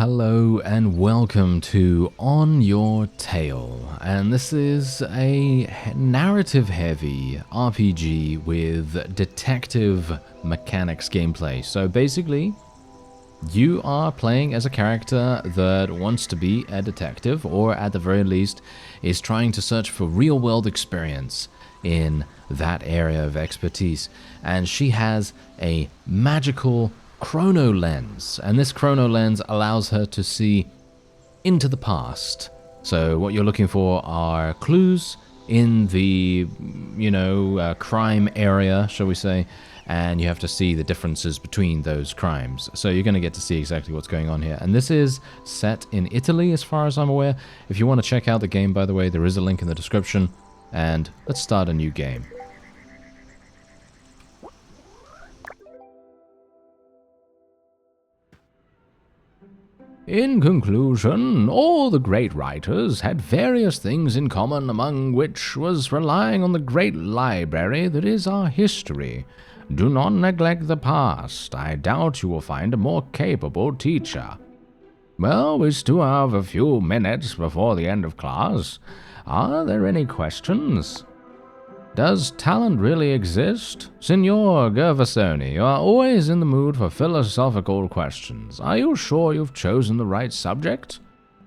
Hello and welcome to On Your Tail, and this is a narrative-heavy RPG with detective mechanics gameplay. So basically, you are playing as a character that wants to be a detective, or at the very least, is trying to search for real-world experience in that area of expertise. And she has a magical chrono lens, and this chrono lens allows her to see into the past. So what you're looking for are clues in the, crime area, shall we say, and you have to see the differences between those crimes. So you're going to get to see exactly what's going on here. And this is set in Italy, as far as I'm aware. If you want to check out the game, by the way, there is a link in the description. And let's start a new game. In conclusion, all the great writers had various things in common, among which was relying on the great library that is our history. Do not neglect the past. I doubt you will find a more capable teacher. Well, we still have a few minutes before the end of class. Are there any questions? Does talent really exist? Signor Gervasoni, you are always in the mood for philosophical questions. Are you sure you've chosen the right subject?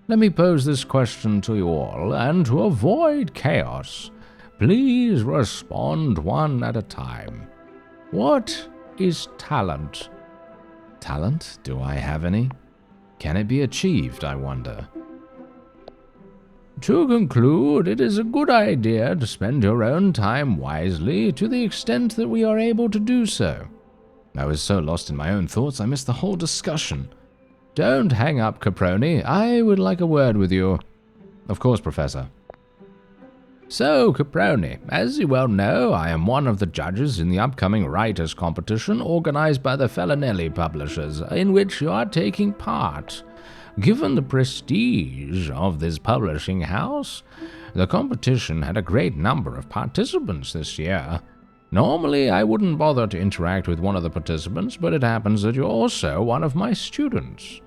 Let me pose this question to you all, and to avoid chaos, please respond one at a time. What is talent? Talent? Do I have any? Can it be achieved, I wonder? To conclude, it is a good idea to spend your own time wisely to the extent that we are able to do so. I was so lost in my own thoughts I missed the whole discussion. Don't hang up, Caproni. I would like a word with you. Of course, Professor. So, Caproni, as you well know, I am one of the judges in the upcoming writers' competition organized by the Fellinelli publishers, in which you are taking part. Given the prestige of this publishing house, the competition had a great number of participants this year. Normally, I wouldn't bother to interact with one of the participants, but it happens that you're also one of my students.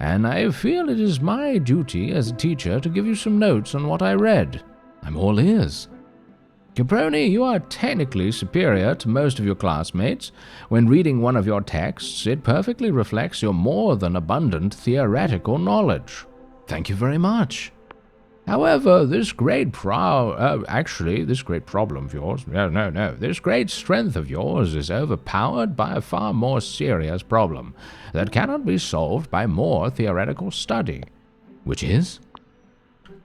And I feel it is my duty as a teacher to give you some notes on what I read. I'm all ears. Caproni, you are technically superior to most of your classmates. When reading one of your texts, it perfectly reflects your more than abundant theoretical knowledge. Thank you very much. However, this great problem of yours, this great strength of yours is overpowered by a far more serious problem that cannot be solved by more theoretical study. Which is?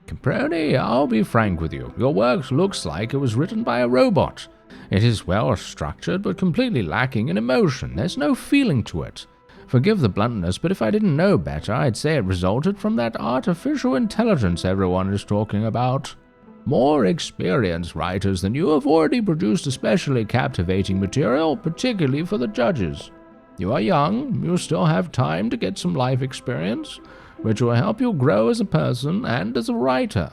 Caproni, I'll be frank with you. Your work looks like it was written by a robot. It is well structured, but completely lacking in emotion. There's no feeling to it. Forgive the bluntness, but if I didn't know better, I'd say it resulted from that artificial intelligence everyone is talking about. More experienced writers than you have already produced especially captivating material, particularly for the judges. You are young, you still have time to get some life experience, which will help you grow as a person and as a writer.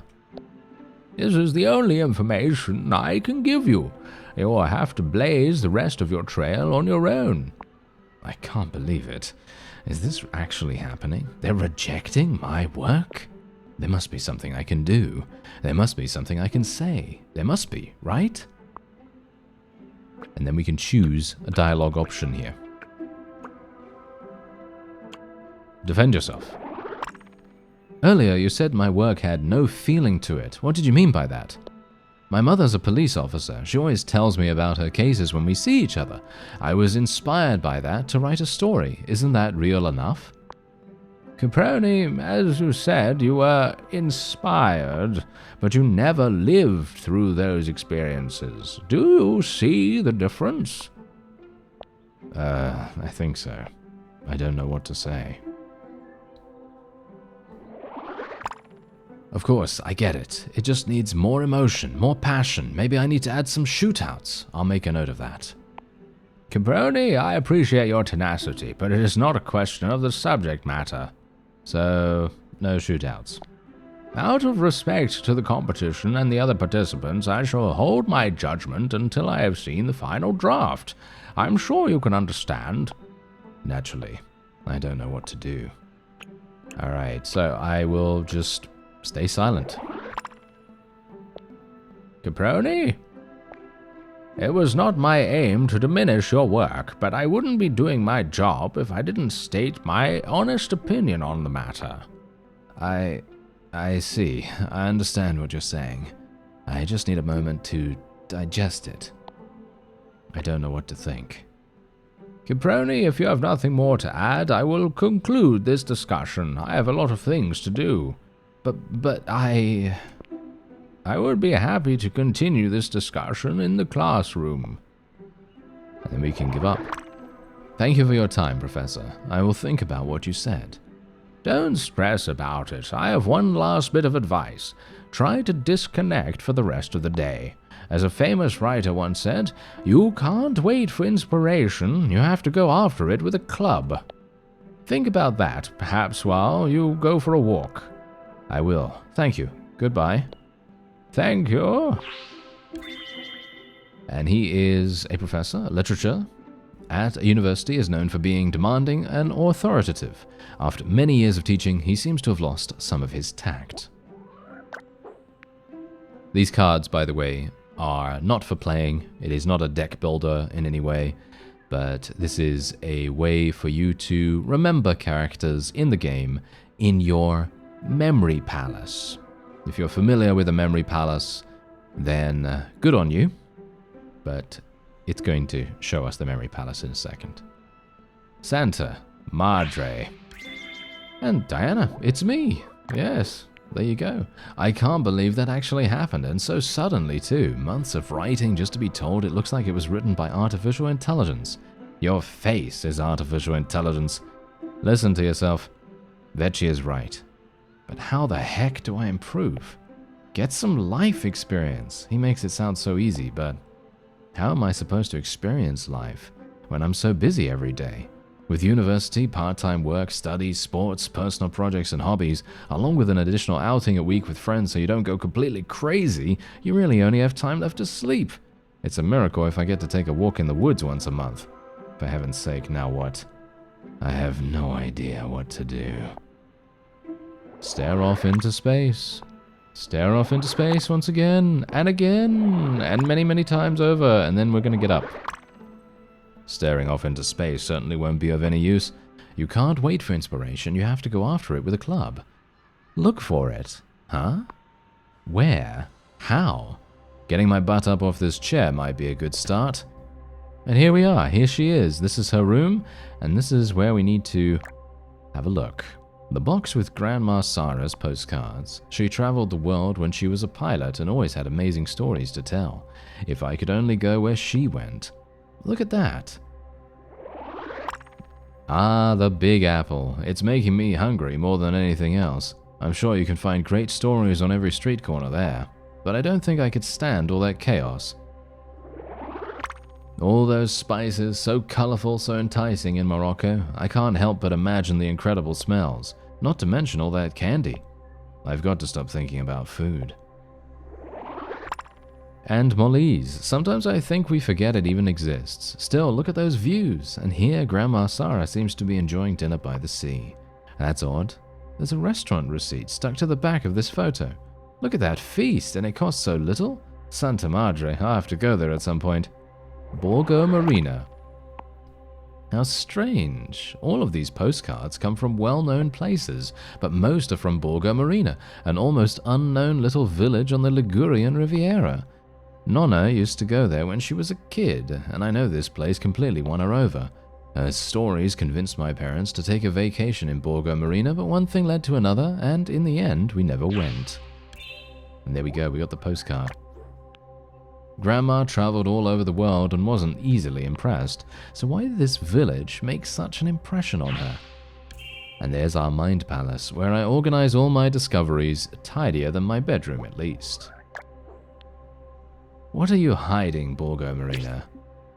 This is the only information I can give you. You will have to blaze the rest of your trail on your own. I can't believe it. Is this actually happening? They're rejecting my work? There must be something I can do. There must be something I can say. There must be, right? And then we can choose a dialogue option here. Defend yourself. Earlier, you said my work had no feeling to it. What did you mean by that? My mother's a police officer. She always tells me about her cases when we see each other. I was inspired by that to write a story. Isn't that real enough? Caproni, as you said, you were inspired, but you never lived through those experiences. Do you see the difference? I think so. I don't know what to say. Of course, I get it. It just needs more emotion, more passion. Maybe I need to add some shootouts. I'll make a note of that. Caproni, I appreciate your tenacity, but it is not a question of the subject matter. So, no shootouts. Out of respect to the competition and the other participants, I shall hold my judgment until I have seen the final draft. I'm sure you can understand. Naturally, I don't know what to do. Alright, so I will just stay silent. Caproni? It was not my aim to diminish your work, but I wouldn't be doing my job if I didn't state my honest opinion on the matter. I see. I understand what you're saying. I just need a moment to digest it. I don't know what to think. Caproni, if you have nothing more to add, I will conclude this discussion. I have a lot of things to do. But I would be happy to continue this discussion in the classroom. And then we can give up. Thank you for your time, Professor. I will think about what you said. Don't stress about it. I have one last bit of advice. Try to disconnect for the rest of the day. As a famous writer once said, you can't wait for inspiration, you have to go after it with a club. Think about that, perhaps while you go for a walk. I will. Thank you. Goodbye. Thank you. And he is a professor, literature, at a university, is known for being demanding and authoritative. After many years of teaching, he seems to have lost some of his tact. These cards, by the way, are not for playing. It is not a deck builder in any way, but this is a way for you to remember characters in the game in your memory palace. If you're familiar with a memory palace, then good on you, but it's going to show us the memory palace in a second. Santa, Madre, and Diana, it's me. Yes, there you go. I can't believe that actually happened, and so suddenly too. Months of writing just to be told it looks like it was written by artificial intelligence. Your face is artificial intelligence. Listen to yourself. Vecchi is right. But how the heck do I improve? Get some life experience. He makes it sound so easy, but how am I supposed to experience life when I'm so busy every day? With university, part-time work, studies, sports, personal projects, and hobbies, along with an additional outing a week with friends so you don't go completely crazy, you really only have time left to sleep. It's a miracle if I get to take a walk in the woods once a month. For heaven's sake, now what? I have no idea what to do. Stare off into space. Stare off into space once again, and many, many times over, and then we're going to get up. Staring off into space certainly won't be of any use. You can't wait for inspiration, you have to go after it with a club. Look for it. Huh? Where? How? Getting my butt up off this chair might be a good start. And here we are, here she is. This is her room, and this is where we need to have a look. The box with Grandma Sarah's postcards. She traveled the world when she was a pilot and always had amazing stories to tell. If I could only go where she went. Look at that. Ah, the Big Apple. It's making me hungry more than anything else. I'm sure you can find great stories on every street corner there, but I don't think I could stand all that chaos. All those spices, so colorful, so enticing in Morocco. I can't help but imagine the incredible smells, not to mention all that candy. I've got to stop thinking about food. And Molise. Sometimes I think we forget it even exists. Still, look at those views, and here Grandma Sarah seems to be enjoying dinner by the sea. That's odd. There's a restaurant receipt stuck to the back of this photo. Look at that feast, and it costs so little. Santa Madre, I'll have to go there at some point. Borgo Marina. How strange. All of these postcards come from well-known places, but most are from Borgo Marina, an almost unknown little village on the Ligurian Riviera. Nonna used to go there when she was a kid, and I know this place completely won her over. Her stories convinced my parents to take a vacation in Borgo Marina, but one thing led to another, and in the end, we never went. And there we go, we got the postcard. Grandma traveled all over the world and wasn't easily impressed, so why did this village make such an impression on her? And there's our mind palace, where I organize all my discoveries, tidier than my bedroom at least. What are you hiding, Borgo Marina?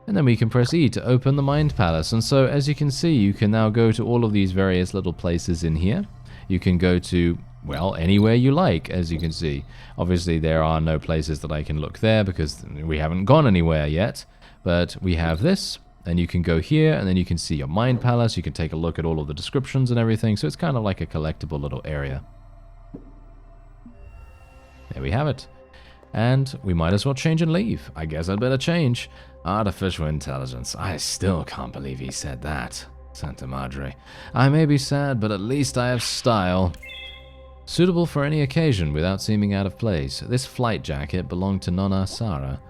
And then we can press E to open the mind palace, and so as you can see, you can now go to all of these various little places in here. You can go to, well, anywhere you like, as you can see. Obviously, there are no places that I can look there because we haven't gone anywhere yet. But we have this, And you can go here, and then you can see your mind palace. You can take a look at all of the descriptions and everything. So it's kind of like a collectible little area. There we have it. And we might as well change and leave. I guess I'd better change. Artificial intelligence. I still can't believe he said that. Santa Madre. I may be sad, but at least I have style. Suitable for any occasion without seeming out of place. This flight jacket belonged to Nonna Sara.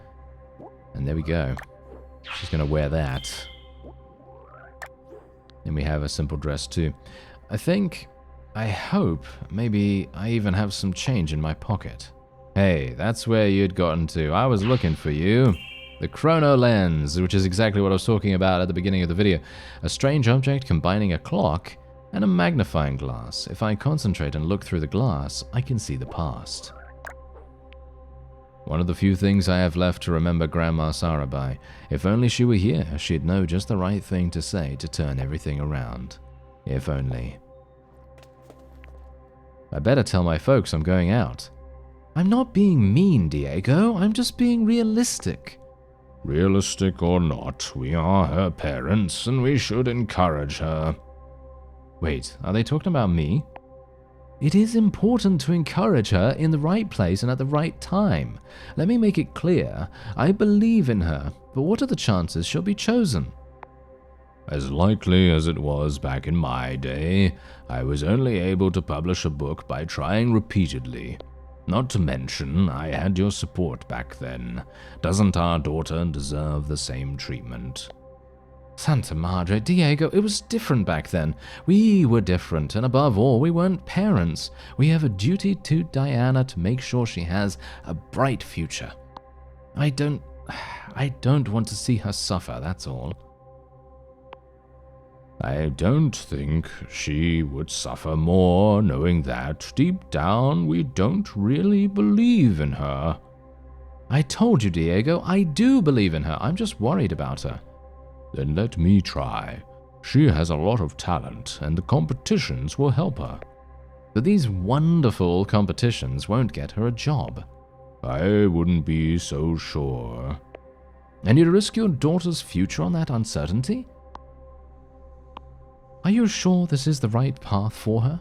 And there we go. She's going to wear that. And we have a simple dress too. I hope, maybe I even have some change in my pocket. Hey, that's where you'd gotten to. I was looking for you. The chrono lens, which is exactly what I was talking about at the beginning of the video. A strange object combining a clock and a magnifying glass. If I concentrate and look through the glass, I can see the past. One of the few things I have left to remember Grandma Sara by. If only she were here, she'd know just the right thing to say to turn everything around. If only. I better tell my folks I'm going out. I'm not being mean, Diego. I'm just being realistic. Realistic or not, we are her parents, and we should encourage her. Wait, are they talking about me? It is important to encourage her in the right place and at the right time. Let me make it clear. I believe in her, but what are the chances she'll be chosen? As likely as it was back in my day, I was only able to publish a book by trying repeatedly. Not to mention, I had your support back then. Doesn't our daughter deserve the same treatment? Santa Madre, Diego, it was different back then. We were different, and above all, we weren't parents. We have a duty to Diana to make sure she has a bright future. I don't want to see her suffer, that's all. I don't think she would suffer more, knowing that, deep down, we don't really believe in her. I told you, Diego, I do believe in her. I'm just worried about her. Then let me try. She has a lot of talent, and the competitions will help her. But these wonderful competitions won't get her a job. I wouldn't be so sure. And you'd risk your daughter's future on that uncertainty? Are you sure this is the right path for her?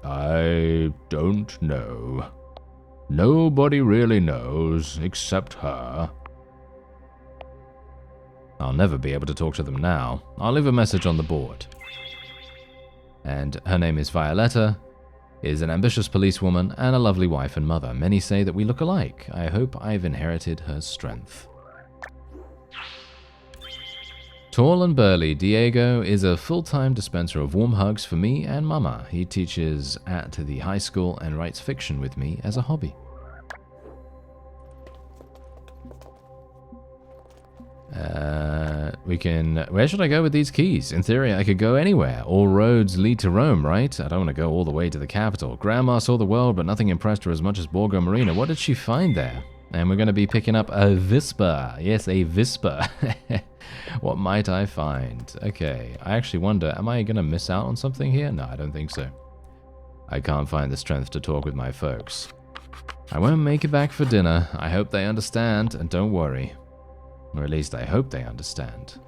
I don't know. Nobody really knows except her. I'll never be able to talk to them now. I'll leave a message on the board. And her name is Violetta, is an ambitious policewoman and a lovely wife and mother. Many say that we look alike. I hope I've inherited her strength. Tall and burly, Diego is a full-time dispenser of warm hugs for me and Mama. He teaches at the high school and writes fiction with me as a hobby. Where should I go with these keys? In theory, I could go anywhere. All roads lead to Rome, right? I don't want to go all the way to the capital. Grandma saw the world, but nothing impressed her as much as Borgo Marina. What did she find there? And we're going to be picking up a Vispa. Yes, a Vispa. What might I find? Okay, I actually wonder, am I going to miss out on something here? No, I don't think so. I can't find the strength to talk with my folks. I won't make it back for dinner. I hope they understand, and don't worry. Or at least I hope they understand.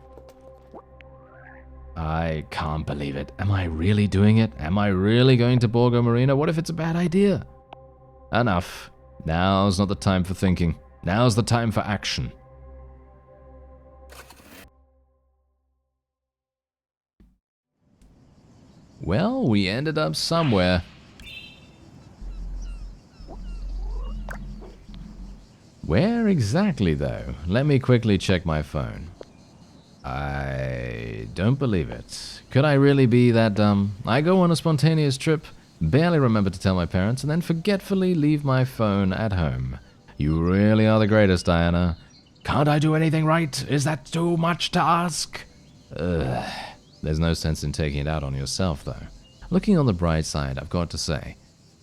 I can't believe it. Am I really doing it? Am I really going to Borgo Marina? What if it's a bad idea? Enough. Now's not the time for thinking. Now's the time for action. Well, we ended up somewhere. Where exactly, though? Let me quickly check my phone. I don't believe it. Could I really be that dumb? I go on a spontaneous trip, barely remember to tell my parents, and then forgetfully leave my phone at home. You really are the greatest, Diana. Can't I do anything right? Is that too much to ask? Ugh. There's no sense in taking it out on yourself, though. Looking on the bright side, I've got to say,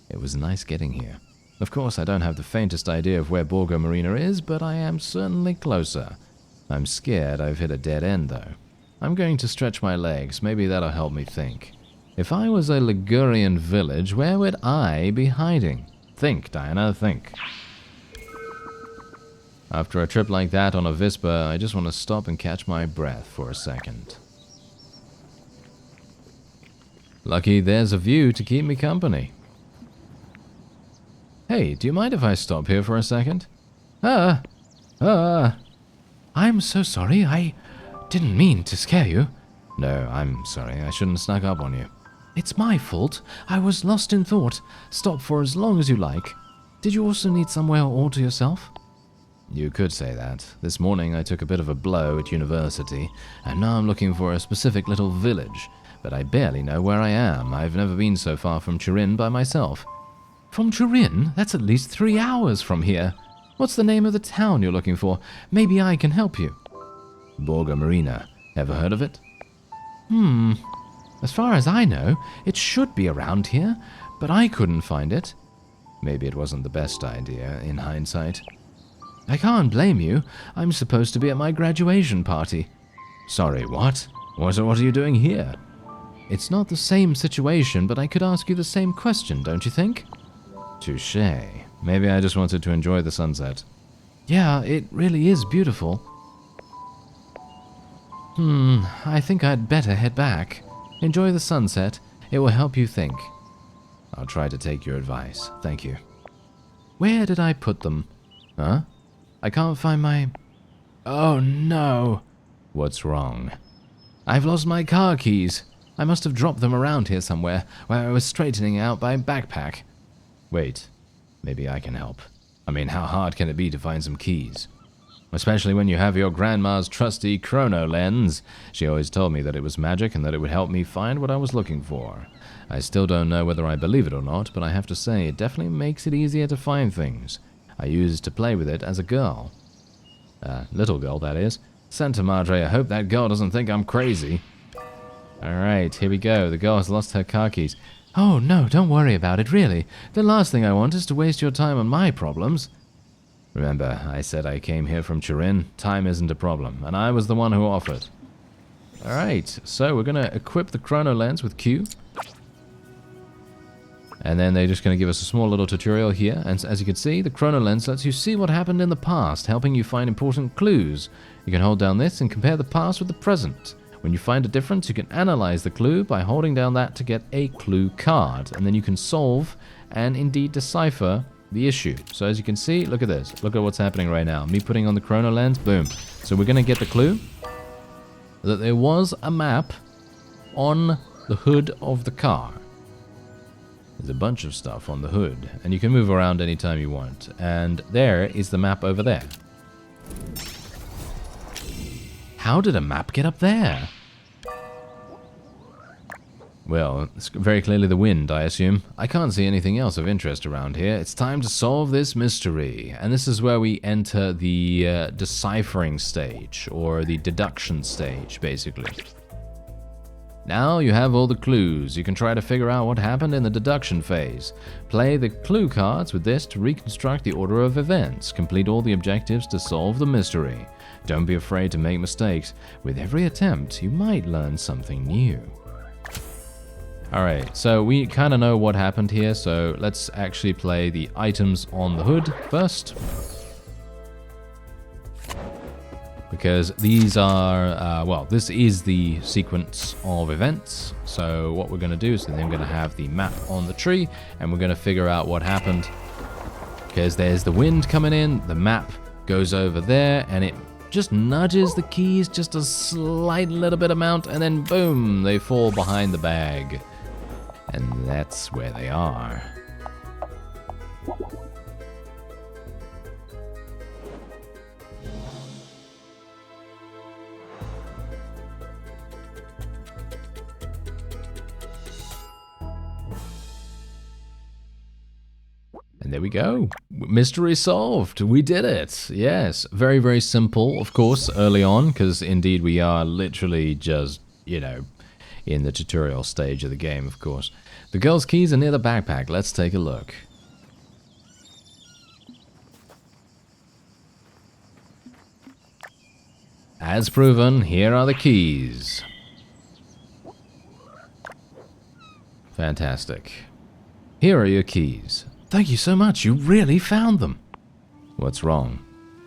it was nice getting here. Of course, I don't have the faintest idea of where Borgo Marina is, but I am certainly closer. I'm scared I've hit a dead end, though. I'm going to stretch my legs. Maybe that'll help me think. If I was a Ligurian village, where would I be hiding? Think, Diana, think. After a trip like that on a Vespa, I just want to stop and catch my breath for a second. Lucky there's a view to keep me company. Hey, do you mind if I stop here for a second? I'm so sorry, I didn't mean to scare you. No, I'm sorry, I shouldn't have snuck up on you. It's my fault. I was lost in thought. Stop for as long as you like. Did you also need somewhere all to yourself? You could say that. This morning I took a bit of a blow at university, and now I'm looking for a specific little village, but I barely know where I am. I've never been so far from Turin by myself. From Turin? That's at least 3 hours from here. What's the name of the town you're looking for? Maybe I can help you. Borgo Marina. Ever heard of it? As far as I know, it should be around here, but I couldn't find it. Maybe it wasn't the best idea, in hindsight. I can't blame you. I'm supposed to be at my graduation party. Sorry, what? What are you doing here? It's not the same situation, but I could ask you the same question, don't you think? Touché. Maybe I just wanted to enjoy the sunset. Yeah, it really is beautiful. I think I'd better head back. Enjoy the sunset. It will help you think. I'll try to take your advice. Thank you. Where did I put them? Huh? I can't find my... Oh no! What's wrong? I've lost my car keys. I must have dropped them around here somewhere, where I was straightening out my backpack. Wait, maybe I can help. I mean, how hard can it be to find some keys? Especially when you have your grandma's trusty chrono lens. She always told me that it was magic and that it would help me find what I was looking for. I still don't know whether I believe it or not, but I have to say it definitely makes it easier to find things. I used to play with it as a girl. Little girl, that is. Santa Madre, I hope that girl doesn't think I'm crazy. Alright, here we go. The girl has lost her car keys. Oh no, don't worry about it, really. The last thing I want is to waste your time on my problems. Remember, I said I came here from Turin. Time isn't a problem, and I was the one who offered. Alright, so we're going to equip the chrono lens with Q. And then they're just going to give us a small little tutorial here. And as you can see, the chrono lens lets you see what happened in the past, helping you find important clues. You can hold down this and compare the past with the present. When you find a difference, you can analyze the clue by holding down that to get a clue card. And then you can solve and indeed decipher the issue. So as you can see, look at this. Look at what's happening right now. Me putting on the chrono lens, boom. So we're going to get the clue that there was a map on the hood of the car. There's a bunch of stuff on the hood, and you can move around anytime you want. And there is the map over there. How did a map get up there? Well, it's very clearly the wind, I assume. I can't see anything else of interest around here. It's time to solve this mystery. And this is where we enter the deciphering stage, or the deduction stage, basically. Now you have all the clues. You can try to figure out what happened in the deduction phase. Play the clue cards with this to reconstruct the order of events. Complete all the objectives to solve the mystery. Don't be afraid to make mistakes. With every attempt, you might learn something new. Alright, so we kind of know what happened here, so let's actually play the items on the hood first. Because these are, well, this is the sequence of events. So what we're going to do is then we're going to have the map on the tree, and we're going to figure out what happened. Because there's the wind coming in, the map goes over there, and it just nudges the keys just a slight little bit amount, and then boom, they fall behind the bag. And that's where they are. And there we go. Mystery solved. We did it. Yes. Very, very simple, of course, early on, because indeed we are literally just, you know, in the tutorial stage of the game, of course. The girl's keys are near the backpack. Let's take a look. As proven, here are the keys. Fantastic. Here are your keys. Thank you so much. You really found them. What's wrong?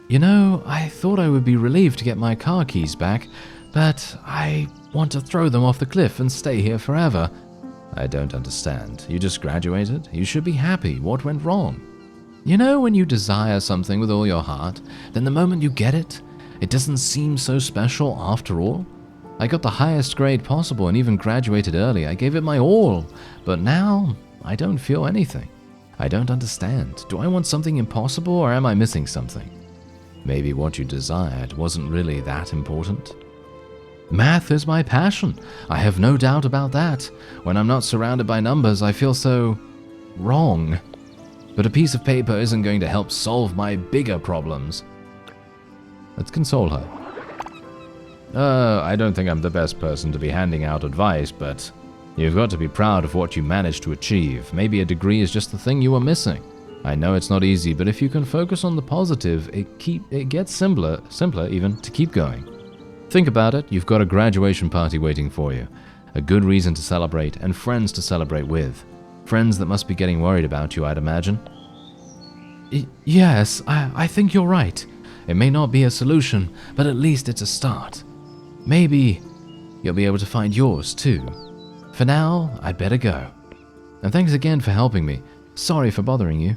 You know, I thought I would be relieved to get my car keys back, but I want to throw them off the cliff and stay here forever. I don't understand. You just graduated? You should be happy. What went wrong? You know when you desire something with all your heart, then the moment you get it, it doesn't seem so special after all? I got the highest grade possible and even graduated early. I gave it my all, but now I don't feel anything. I don't understand. Do I want something impossible or am I missing something? Maybe what you desired wasn't really that important. Math is my passion. I have no doubt about that. When I'm not surrounded by numbers, I feel so wrong. But a piece of paper isn't going to help solve my bigger problems. Let's console her. I don't think I'm the best person to be handing out advice, but you've got to be proud of what you managed to achieve. Maybe a degree is just the thing you were missing. I know it's not easy, but if you can focus on the positive, it gets simpler even to keep going. Think about it, you've got a graduation party waiting for you. A good reason to celebrate, and friends to celebrate with. Friends that must be getting worried about you, I'd imagine. Yes, I think you're right. It may not be a solution, but at least it's a start. Maybe you'll be able to find yours too. For now, I'd better go. And thanks again for helping me. Sorry for bothering you.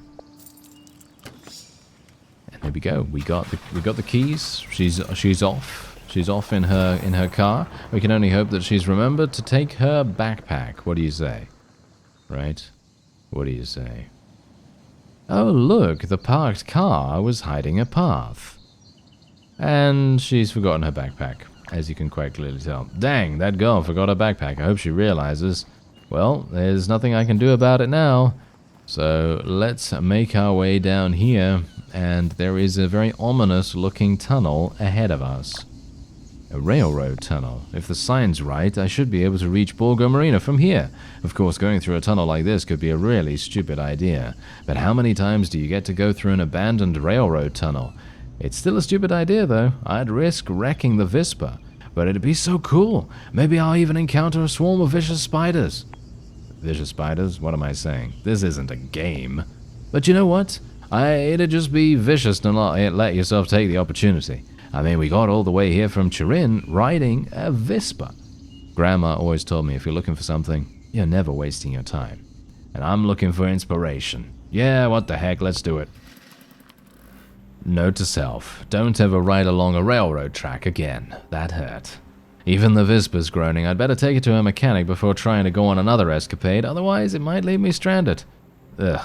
And there we go. We got the keys. She's off. She's off in her car. We can only hope that she's remembered to take her backpack. What do you say? Right? What do you say? Oh, look, the parked car was hiding a path. And she's forgotten her backpack, as you can quite clearly tell. Dang, that girl forgot her backpack. I hope she realizes. Well, there's nothing I can do about it now. So let's make our way down here, and there is a very ominous looking tunnel ahead of us. A railroad tunnel. If the sign's right, I should be able to reach Borgo Marina from here. Of course, going through a tunnel like this could be a really stupid idea. But how many times do you get to go through an abandoned railroad tunnel? It's still a stupid idea, though. I'd risk wrecking the Vispa. But it'd be so cool. Maybe I'll even encounter a swarm of vicious spiders. Vicious spiders? What am I saying? This isn't a game. But you know what? It'd just be vicious to not let yourself take the opportunity. I mean, we got all the way here from Turin riding a Vispa. Grandma always told me if you're looking for something, you're never wasting your time. And I'm looking for inspiration. Yeah, what the heck, let's do it. Note to self, don't ever ride along a railroad track again. That hurt. Even the Vispa's groaning. I'd better take it to a mechanic before trying to go on another escapade, otherwise it might leave me stranded. Ugh.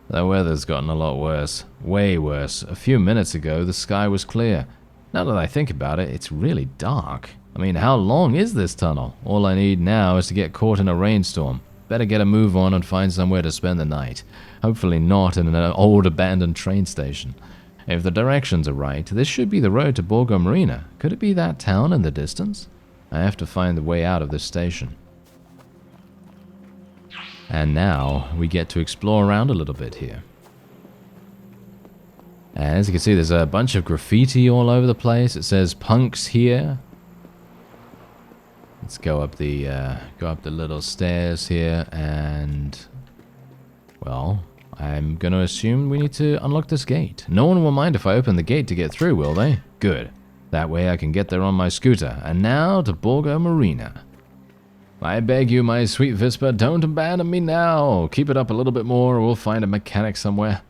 The weather's gotten a lot worse. Way worse. A few minutes ago, the sky was clear. Now that I think about it, it's really dark. I mean, how long is this tunnel? All I need now is to get caught in a rainstorm. Better get a move on and find somewhere to spend the night. Hopefully not in an old abandoned train station. If the directions are right, this should be the road to Borgo Marina. Could it be that town in the distance? I have to find the way out of this station. And now, we get to explore around a little bit here. As you can see, there's a bunch of graffiti all over the place. It says punks here. Let's go up the little stairs here, and well, I'm gonna assume we need to unlock this gate. No one will mind if I open the gate to get through, will they? Good. That way I can get there on my scooter. And now to Borgo Marina. I beg you, my sweet Vispa, don't abandon me now. Keep it up a little bit more, or we'll find a mechanic somewhere.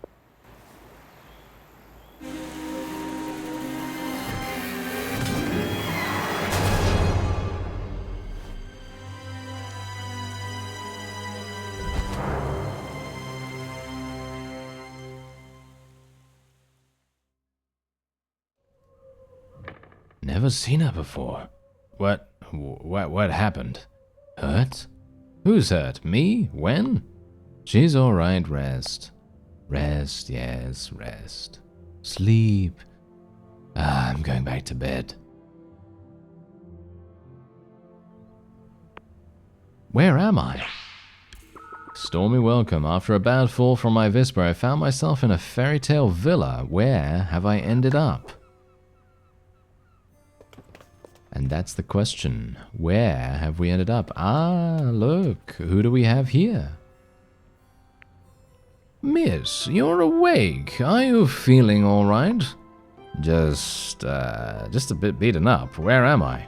Never seen her before. What happened? Hurt? Who's hurt? Me? When? She's alright, rest. Rest, yes, rest. Sleep. I'm going back to bed. Where am I? Stormy welcome. After a bad fall from my Vispa, I found myself in a fairy tale villa. Where have I ended up? And that's the question. Where have we ended up? Ah, look. Who do we have here? Miss, you're awake. Are you feeling all right? Just a bit beaten up. Where am I?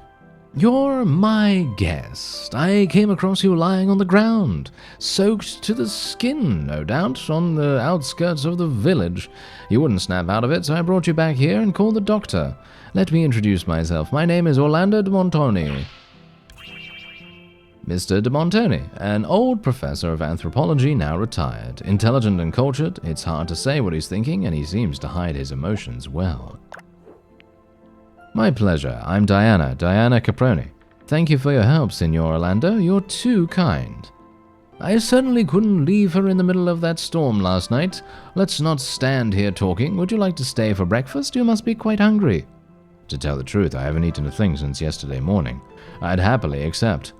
You're my guest. I came across you lying on the ground, soaked to the skin, no doubt, on the outskirts of the village. You wouldn't snap out of it, so I brought you back here and called the doctor. Let me introduce myself. My name is Orlando de Montoni. Mr. de Montoni, an old professor of anthropology, now retired. Intelligent and cultured, it's hard to say what he's thinking, and he seems to hide his emotions well. My pleasure. I'm Diana Caproni. Thank you for your help, Signor Orlando. You're too kind. I certainly couldn't leave her in the middle of that storm last night. Let's not stand here talking. Would you like to stay for breakfast? You must be quite hungry. To tell the truth, I haven't eaten a thing since yesterday morning. I'd happily accept.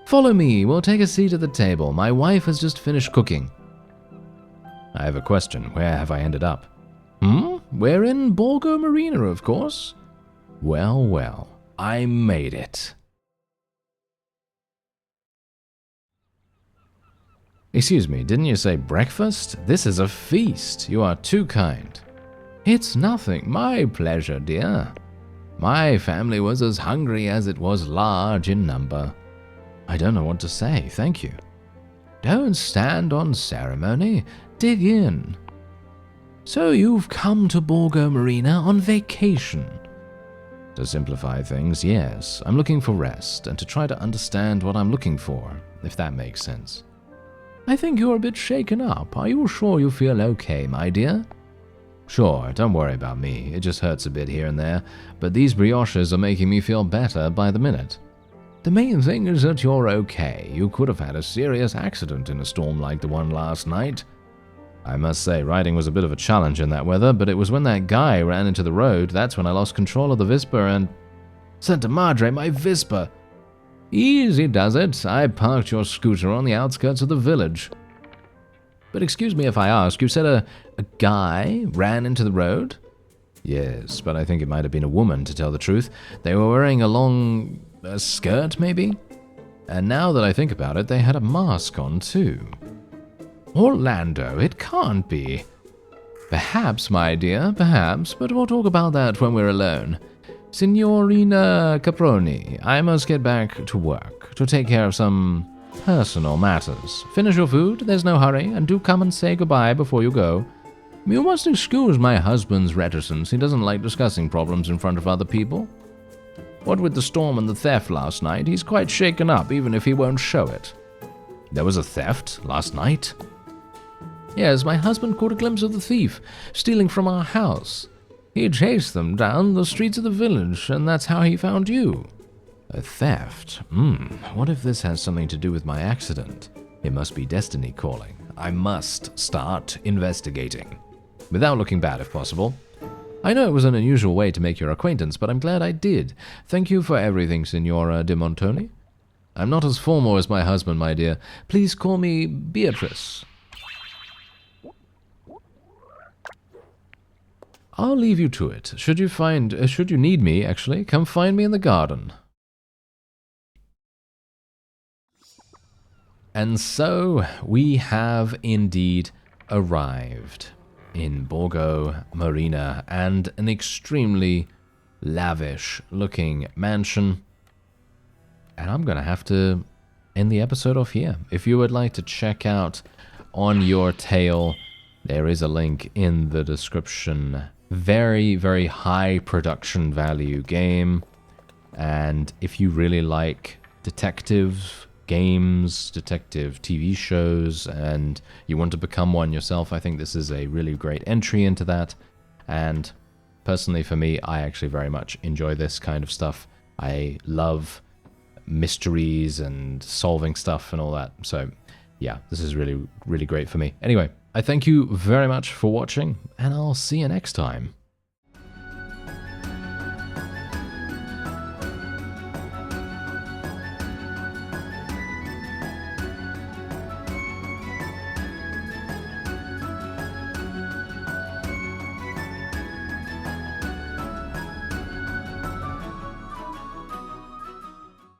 Follow me. We'll take a seat at the table. My wife has just finished cooking. I have a question. Where have I ended up? We're in Borgo Marina, of course. Well, well, I made it. Excuse me, didn't you say breakfast? This is a feast. You are too kind. It's nothing. My pleasure, dear. My family was as hungry as it was large in number. I don't know what to say, thank you. Don't stand on ceremony. Dig in. So you've come to Borgo Marina on vacation. To simplify things, yes. I'm looking for rest and to try to understand what I'm looking for, if that makes sense. I think you're a bit shaken up. Are you sure you feel okay, my dear? Sure, don't worry about me. It just hurts a bit here and there, but these brioches are making me feel better by the minute. The main thing is that you're okay. You could have had a serious accident in a storm like the one last night. I must say, riding was a bit of a challenge in that weather, but it was when that guy ran into the road, that's when I lost control of the Vespa and... Santa Madre, my Vespa! Easy does it. I parked your scooter on the outskirts of the village. But excuse me if I ask, you said a guy ran into the road? Yes, but I think it might have been a woman, to tell the truth. They were wearing a long... skirt, maybe? And now that I think about it, they had a mask on, too. Orlando, it can't be. Perhaps, my dear, perhaps, but we'll talk about that when we're alone. Signorina Caproni, I must get back to work, to take care of some personal matters. Finish your food, there's no hurry, and do come and say goodbye before you go. You must excuse my husband's reticence. He doesn't like discussing problems in front of other people. What with the storm and the theft last night, he's quite shaken up, even if he won't show it. There was a theft last night? Yes, my husband caught a glimpse of the thief, stealing from our house. He chased them down the streets of the village, and that's how he found you. A theft? What if this has something to do with my accident? It must be destiny calling. I must start investigating. Without looking bad, if possible. I know it was an unusual way to make your acquaintance, but I'm glad I did. Thank you for everything, Signora de Montoni. I'm not as formal as my husband, my dear. Please call me Beatrice. I'll leave you to it. Should you need me, actually, come find me in the garden. And so we have indeed arrived in Borgo Marina and an extremely lavish-looking mansion. And I'm going to have to end the episode off here. If you would like to check out On Your Tail, there is a link in the description. Very, very high production value game. And if you really like detective games, detective TV shows, and you want to become one yourself, I think this is a really great entry into that. And personally for me, I actually very much enjoy this kind of stuff. I love mysteries and solving stuff and all that. So yeah, this is really, really great for me. Anyway, I thank you very much for watching, and I'll see you next time.